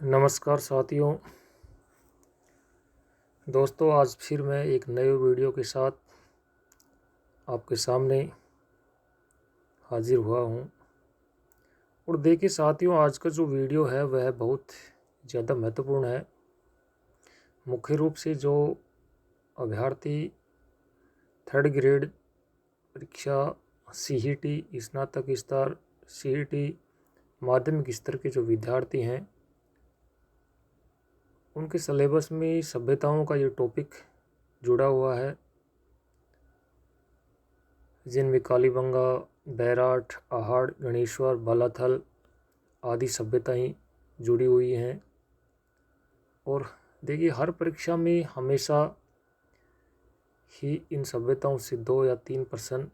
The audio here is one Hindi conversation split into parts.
नमस्कार साथियों दोस्तों, आज फिर मैं एक नए वीडियो के साथ आपके सामने हाजिर हुआ हूँ। और देखिए साथियों, आज का जो वीडियो है वह बहुत ज़्यादा महत्वपूर्ण है। मुख्य रूप से जो अभ्यर्थी थर्ड ग्रेड परीक्षा CET स्नातक स्तर CET माध्यमिक स्तर के जो विद्यार्थी हैं उनके सिलेबस में सभ्यताओं का ये टॉपिक जुड़ा हुआ है, जिनमें कालीबंगा, बैराठ, आहड़, गणेश्वर, बालाथल आदि सभ्यताएं जुड़ी हुई हैं। और देखिए, हर परीक्षा में हमेशा ही इन सभ्यताओं से 2 या 3 प्रश्न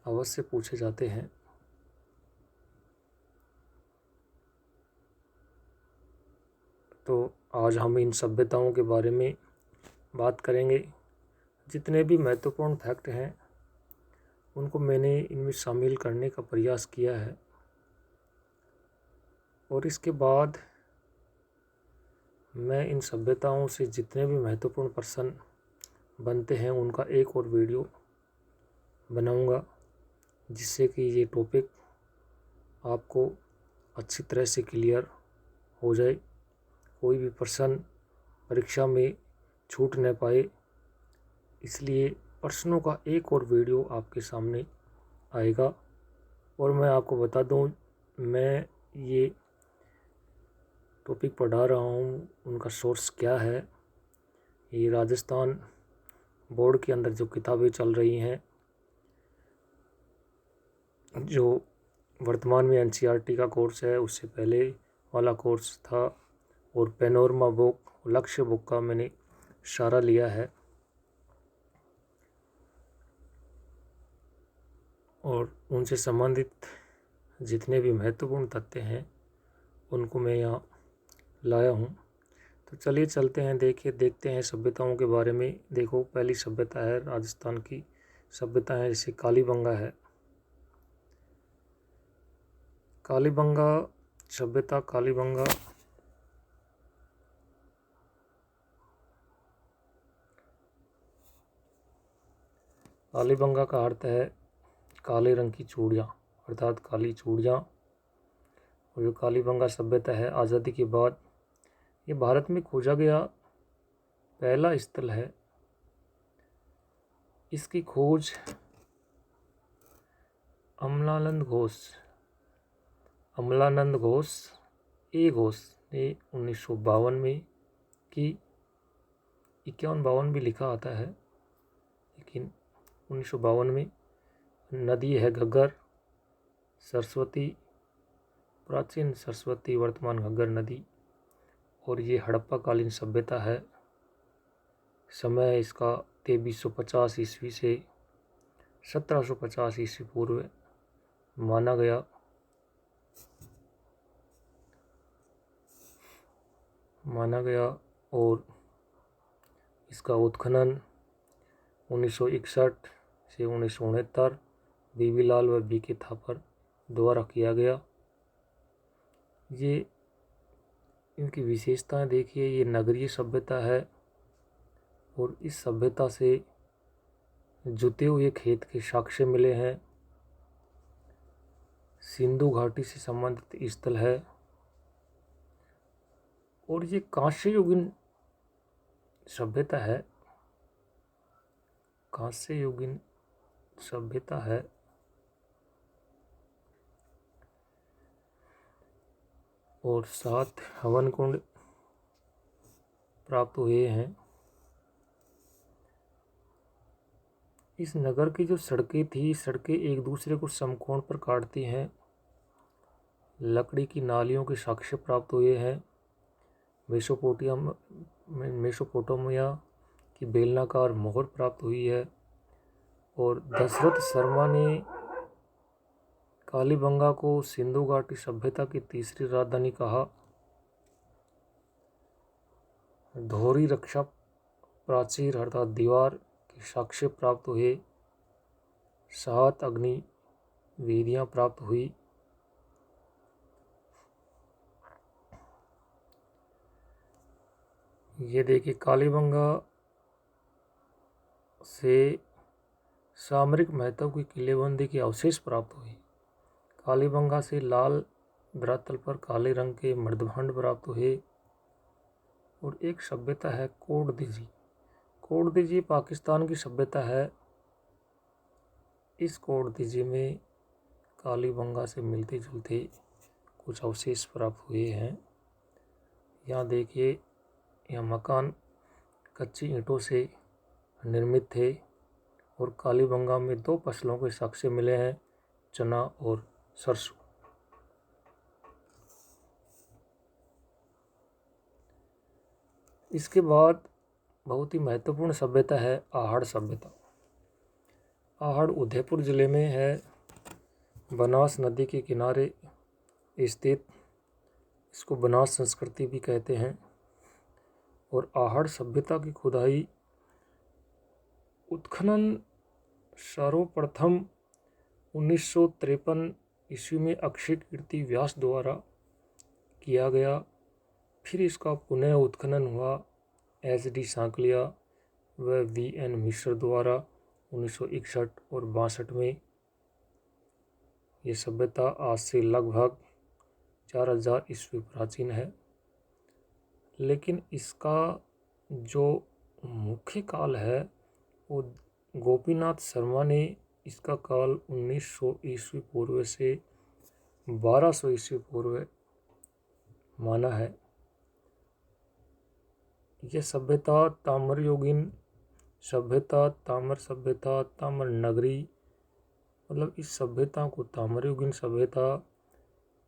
अवश्य पूछे जाते हैं। तो आज हम इन सभ्यताओं के बारे में बात करेंगे। जितने भी महत्वपूर्ण फैक्ट हैं उनको मैंने इनमें शामिल करने का प्रयास किया है। और इसके बाद मैं इन सभ्यताओं से जितने भी महत्वपूर्ण प्रश्न बनते हैं उनका एक और वीडियो बनाऊंगा, जिससे कि ये टॉपिक आपको अच्छी तरह से क्लियर हो जाए, कोई भी प्रश्न परीक्षा में छूट न पाए। इसलिए प्रश्नों का एक और वीडियो आपके सामने आएगा। और मैं आपको बता दूं, मैं ये टॉपिक पढ़ा रहा हूँ उनका सोर्स क्या है। ये राजस्थान बोर्ड के अंदर जो किताबें चल रही हैं, जो वर्तमान में NCERT का कोर्स है, उससे पहले वाला कोर्स था। और पैनोरमा बुक, लक्ष्य बुक का मैंने सहारा लिया है। और उनसे संबंधित जितने भी महत्वपूर्ण तथ्य हैं उनको मैं यहाँ लाया हूँ। तो चलिए चलते हैं, देखते हैं सभ्यताओं के बारे में। देखो, पहली सभ्यता है राजस्थान की सभ्यता है, जैसे कालीबंगा है। कालीबंगा सभ्यता, कालीबंगा का अर्थ है काले रंग की चूड़ियाँ, अर्थात काली चूड़ियाँ। और जो कालीबंगा सभ्यता है, आज़ादी के बाद ये भारत में खोजा गया पहला स्थल है। इसकी खोज अमलानंद घोष ने 1952 में की। 51-52 भी लिखा आता है, लेकिन 1952 में। नदी है घग्गर, सरस्वती, प्राचीन सरस्वती, वर्तमान घग्गर नदी। और ये हड़प्पा कालीन सभ्यता है। समय इसका 2350 ईस्वी से 1750 ईस्वी पूर्व माना गया। और इसका उत्खनन 1961 से 1969 बीबी लाल व BK थापर द्वारा किया गया। ये इनकी विशेषताएं देखिए, ये नगरीय सभ्यता है। और इस सभ्यता से जुते हुए खेत के साक्ष्य मिले हैं। सिंधु घाटी से संबंधित स्थल है। और ये कांस्य युगीन सभ्यता है। और 7 हवन कुंड प्राप्त हुए हैं। इस नगर की जो सड़कें एक दूसरे को समकोण पर काटती हैं। लकड़ी की नालियों के साक्ष्य प्राप्त हुए हैं। मेसोपोटामिया की बेलनाकार मोहर प्राप्त हुई है। और दशरथ शर्मा ने कालीबंगा को सिंधु घाटी सभ्यता की तीसरी राजधानी कहा। धोरी रक्षा प्राचीर अर्थात दीवार के साक्ष्य प्राप्त हुए। 7 अग्नि वेदियां प्राप्त हुई। ये देखिए कालीबंगा से सामरिक महत्व की किलेबंदी के अवशेष प्राप्त हुए। कालीबंगा से लाल धरातल पर काले रंग के मृदभांड प्राप्त हुए। और एक सभ्यता है कोटदीजी। कोटदीजी पाकिस्तान की सभ्यता है। इस कोटदीजी में कालीबंगा से मिलते जुलते कुछ अवशेष प्राप्त हुए हैं। यहाँ देखिए, यह मकान कच्ची ईंटों से निर्मित थे और कालीबंगा में 2 फसलों के साक्ष्य मिले हैं, चना और सरसों। इसके बाद बहुत ही महत्वपूर्ण सभ्यता है आहड़ सभ्यता। आहड़ उदयपुर ज़िले में है, बनास नदी के किनारे स्थित। इसको बनास संस्कृति भी कहते हैं। और आहड़ सभ्यता की खुदाई उत्खनन सर्वप्रथम 1953 ईस्वी में अक्षय कीर्ति व्यास द्वारा किया गया। फिर इसका पुनः उत्खनन हुआ HD सांकलिया व VN मिश्र द्वारा 1961 और 62 में। ये सभ्यता आज से लगभग 4000 ईस्वी प्राचीन है। लेकिन इसका जो मुख्य काल है वो गोपीनाथ शर्मा ने इसका काल 1900 ईस्वी पूर्व से 1200 ईस्वी पूर्व माना है। यह सभ्यता ताम्रयुगीन सभ्यता, ताम्र सभ्यता, ताम्र नगरी, मतलब इस सभ्यता को ताम्रयुगीन सभ्यता,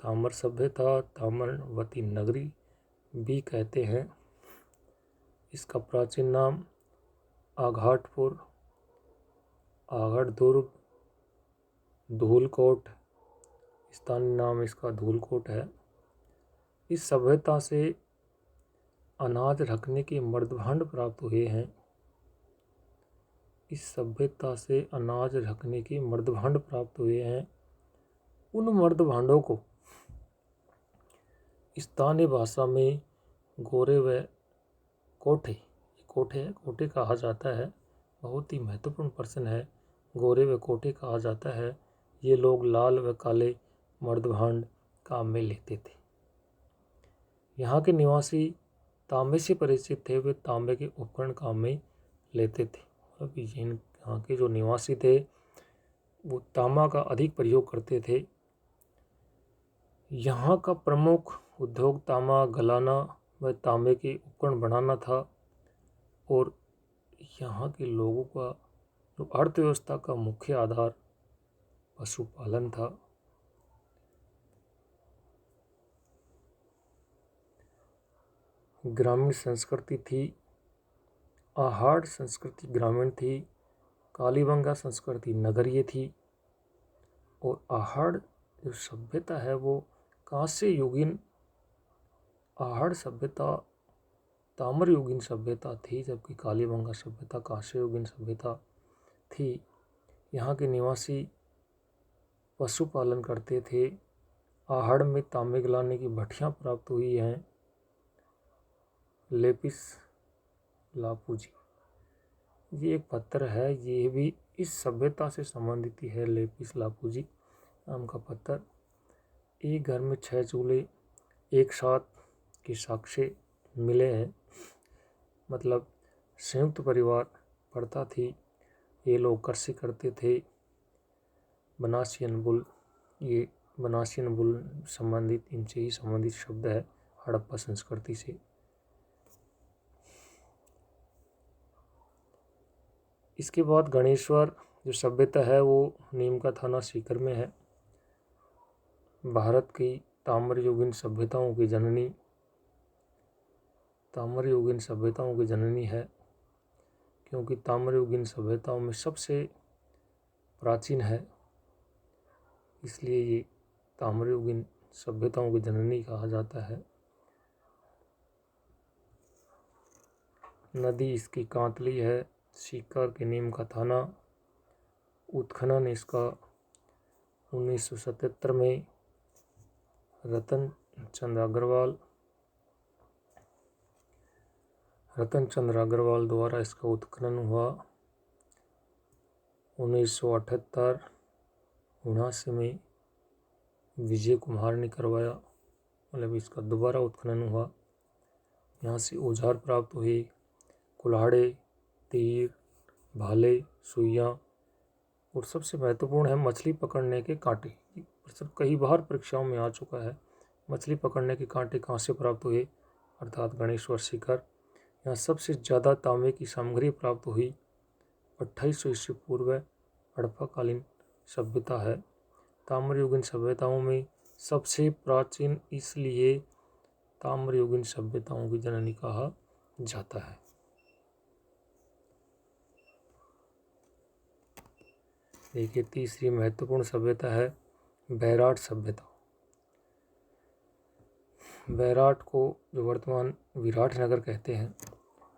ताम्र सभ्यता, ताम्रवती नगरी भी कहते हैं। इसका प्राचीन नाम आघाटपुर, आगढ़ दुर्ग, धूलकोट, स्थानीय नाम इसका धूलकोट है। इस सभ्यता से अनाज रखने के मृदभांड प्राप्त हुए हैं। इस सभ्यता से अनाज रखने के मृदभांड प्राप्त हुए हैं। उन मृदभांडों को स्थानीय भाषा में गोरे व कोठे कहा जाता है। बहुत ही महत्वपूर्ण प्रश्न है। गोरे व कोठे कहा जाता है। ये लोग लाल व काले मृदभांड काम में लेते थे। यहाँ के निवासी तांबे से परिचित थे। वे तांबे के उपकरण काम में लेते थे। अब यहाँ के जो निवासी थे वो तांबा का अधिक प्रयोग करते थे। यहाँ का प्रमुख उद्योग तांबा गलाना व तांबे के उपकरण बनाना था। और यहाँ के लोगों का जो अर्थव्यवस्था का मुख्य आधार पशुपालन था। ग्रामीण संस्कृति थी। आहड़ संस्कृति ग्रामीण थी। कालीबंगा संस्कृति नगरीय थी। और आहड़ जो सभ्यता है वो कांस्य युगीन, आहड़ सभ्यता ताम्र युगीन सभ्यता थी, जबकि कालीबंगा सभ्यता कांस्य युगीन सभ्यता थी। यहाँ के निवासी पशुपालन करते थे। आहड़ में तांबे गलाने की भट्टियाँ प्राप्त हुई हैं। लेपिस लापूजी, ये एक पत्थर है, ये भी इस सभ्यता से संबंधित ही है। लेपिस लापूजी नाम का पत्थर। एक घर में 6 चूल्हे एक साथ के साक्ष्य मिले हैं। मतलब संयुक्त परिवार प्रथा थी। ये लोग कृषि करते थे। बनासियन बुल, ये बनासियन बुल संबंधित, इनसे ही संबंधित शब्द है हड़प्पा संस्कृति से। इसके बाद गणेश्वर जो सभ्यता है वो नीम का थाना सीकर में है। भारत की ताम्रयुगीन सभ्यताओं की जननी, ताम्रयुगीन सभ्यताओं की जननी है, क्योंकि ताम्रयुगीन सभ्यताओं में सबसे प्राचीन है, इसलिए ये ताम्रयुगीन सभ्यताओं की जननी कहा जाता है। नदी इसकी कांतली है। सीकर के नीम का थाना। उत्खनन इसका 1977 में रतन चंद अग्रवाल। रतन चंद्र अग्रवाल द्वारा इसका उत्खनन हुआ 1978-79 में। विजय कुमार ने करवाया, मतलब इसका दोबारा उत्खनन हुआ। यहाँ से औजार प्राप्त हुए, कुल्हाड़े, तीर, भाले, सुइयाँ, और सबसे महत्वपूर्ण है मछली पकड़ने के कांटे। प्रश्न कई बार परीक्षाओं में आ चुका है। मछली पकड़ने के कांटे कहाँ से प्राप्त हुए, अर्थात गणेश्वर शिखर। यहाँ सबसे ज़्यादा तांबे की सामग्री प्राप्त हुई 2800 ईस्वी पूर्व हड़प्पाकालीन सभ्यता है। ताम्रयुगीन सभ्यताओं में सबसे प्राचीन इसलिए ताम्रयुगीन सभ्यताओं की जननी कहा जाता है। देखिए, तीसरी महत्वपूर्ण सभ्यता है बैराट सभ्यता। बैराट को जो वर्तमान विराटनगर कहते हैं,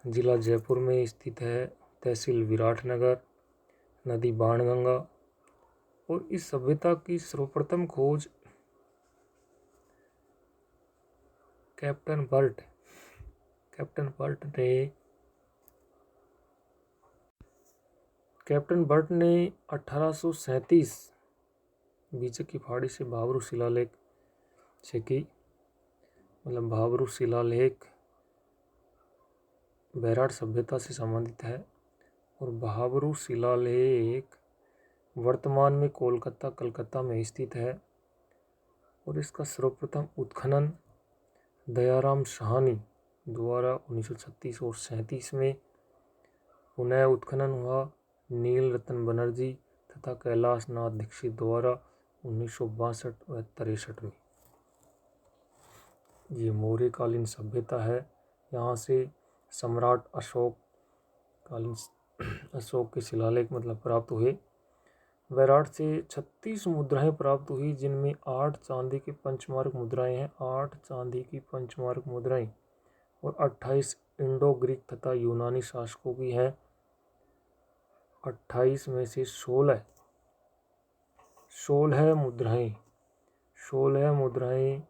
जिला जयपुर में स्थित है। तहसील विराटनगर, नदी बाणगंगा। और इस सभ्यता की सर्वप्रथम खोज कैप्टन बर्ट ने 1837 बीजक की पहाड़ी से भाबरू शिलालेख से की। मतलब भाबरू शिलालेख बैराट सभ्यता से संबंधित है। और भाबरू शिलालेख वर्तमान में कलकत्ता में स्थित है। और इसका सर्वप्रथम उत्खनन दयाराम साहनी द्वारा 1936 और 37 में पुनः उत्खनन हुआ नील रतन बनर्जी तथा कैलाश नाथ दीक्षित द्वारा 1962 व 63 में। ये मौर्यकालीन सभ्यता है। यहाँ से सम्राट अशोक के शिलालेख मतलब प्राप्त हुए। बैराट से 36 मुद्राएं प्राप्त हुई, जिनमें 8 चांदी की पंचमार्क मुद्राएं हैं, 8 चांदी की पंचमार्क मुद्राएं, और 28 इंडो ग्रीक तथा यूनानी शासकों की हैं। 28 में से 16 मुद्राएं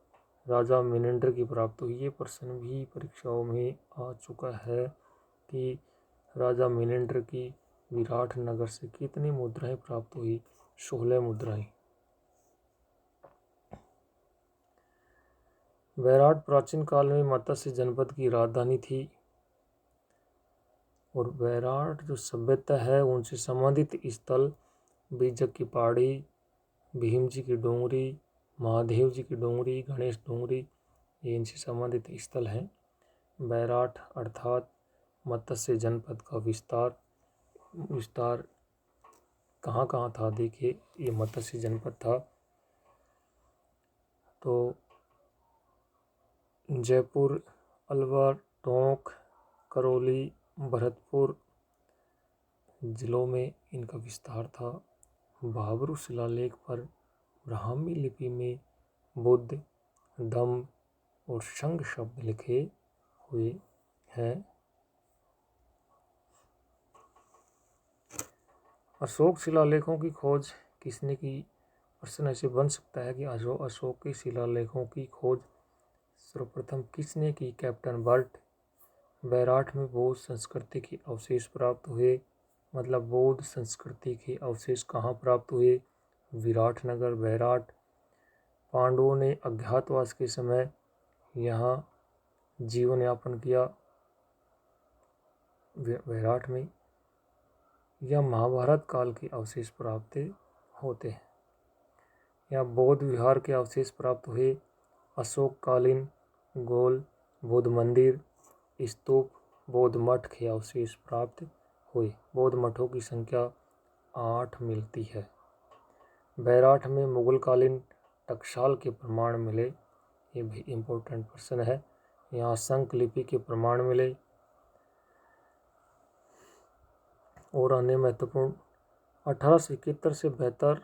राजा मिनेंडर की प्राप्त हुई। ये प्रश्न भी परीक्षाओं में आ चुका है कि राजा मिनेंडर की विराटनगर से कितनी मुद्राएं प्राप्त हुई। 16 मुद्राएं। बैराट प्राचीन काल में मत्स्य जनपद की राजधानी थी। और बैराट जो सभ्यता है उनसे संबंधित स्थल बीजक की पहाड़ी, भीम जी की डोंगरी, महादेव जी की डोंगरी, गणेश डोंगरी, ये इनसे संबंधित स्थल हैं। बैराट अर्थात मत्स्य जनपद का विस्तार कहाँ कहाँ था। देखिए, ये मत्स्य जनपद था तो जयपुर, अलवर, टोंक, करौली, भरतपुर जिलों में इनका विस्तार था। भाबरू शिलालेख पर ब्राह्मी लिपि में बुद्ध, दम्भ और संघ शब्द लिखे हुए हैं। अशोक शिलालेखों की खोज किसने की। प्रश्न ऐसे बन सकता है कि अशोक के शिलालेखों की खोज सर्वप्रथम किसने की। Captain Burt. बैराट में बौद्ध संस्कृति के अवशेष प्राप्त हुए। मतलब बौद्ध संस्कृति के अवशेष कहाँ प्राप्त हुए, विराटनगर, बैराट। पांडवों ने अज्ञातवास के समय यहाँ जीवन यापन किया, बैराट में। या महाभारत काल के अवशेष प्राप्त होते हैं। या बौद्ध विहार के अवशेष प्राप्त हुए। अशोककालीन गोल बौद्ध मंदिर, स्तूप, बौद्ध मठ के अवशेष प्राप्त हुए। बौद्ध मठों की संख्या 8 मिलती है। बैराट में मुगलकालीन टकसाल के प्रमाण मिले। ये भी इम्पोर्टेंट प्रश्न है। यहाँ शंख लिपि के प्रमाण मिले। और अन्य महत्वपूर्ण 1871 से 72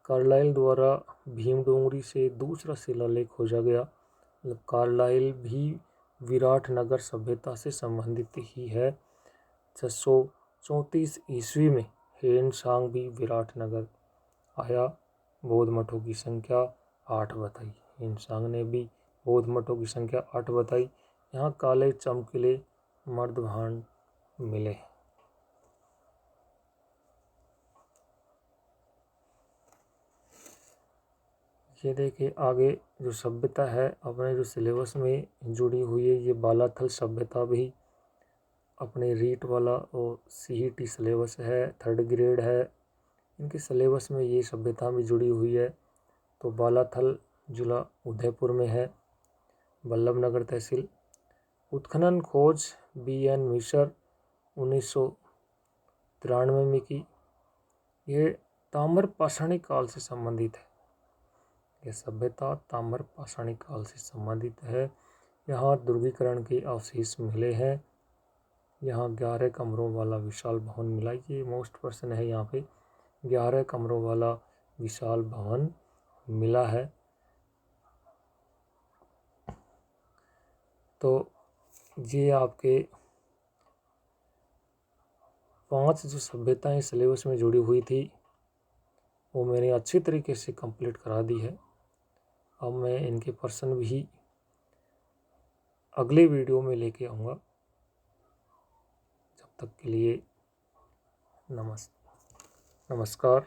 कार्लाइल द्वारा भीम डोंगरी से दूसरा शिलालेख खोजा गया। मतलब कार्लाइल भी विराटनगर सभ्यता से संबंधित ही है। 634 ईस्वी में हेनसांग भी विराटनगर आया। बौद्ध मठों की संख्या 8 बताई। हेनसांग ने भी बौद्ध मठों की संख्या 8 बताई। यहाँ काले चमकीले मर्द भांड मिले। ये देखिए आगे जो सभ्यता है अपने जो सिलेबस में जुड़ी हुई है, ये बालाथल सभ्यता भी अपने रीट वाला और CET सिलेबस है, 3rd ग्रेड है, इनके सिलेबस में ये सभ्यता भी जुड़ी हुई है। तो बालाथल जिला उदयपुर में है, वल्लभनगर तहसील। उत्खनन खोज BN मिश्र 1993 में की। ये ताम्र पाषाणी काल से संबंधित है। यह सभ्यता ताम्र पाषाणी काल से संबंधित है। यहाँ ध्रुवीकरण के अवशेष मिले हैं। यहाँ 11 कमरों वाला विशाल भवन मिला। ये मोस्ट क्वेश्चन है, यहाँ पे 11 कमरों वाला विशाल भवन मिला है। तो ये आपके 5 जो सभ्यताएं सिलेबस में जुड़ी हुई थी वो मैंने अच्छी तरीके से कंप्लीट करा दी है। अब मैं इनके प्रश्न भी अगले वीडियो में लेके आऊँगा। जब तक के लिए नमस्कार।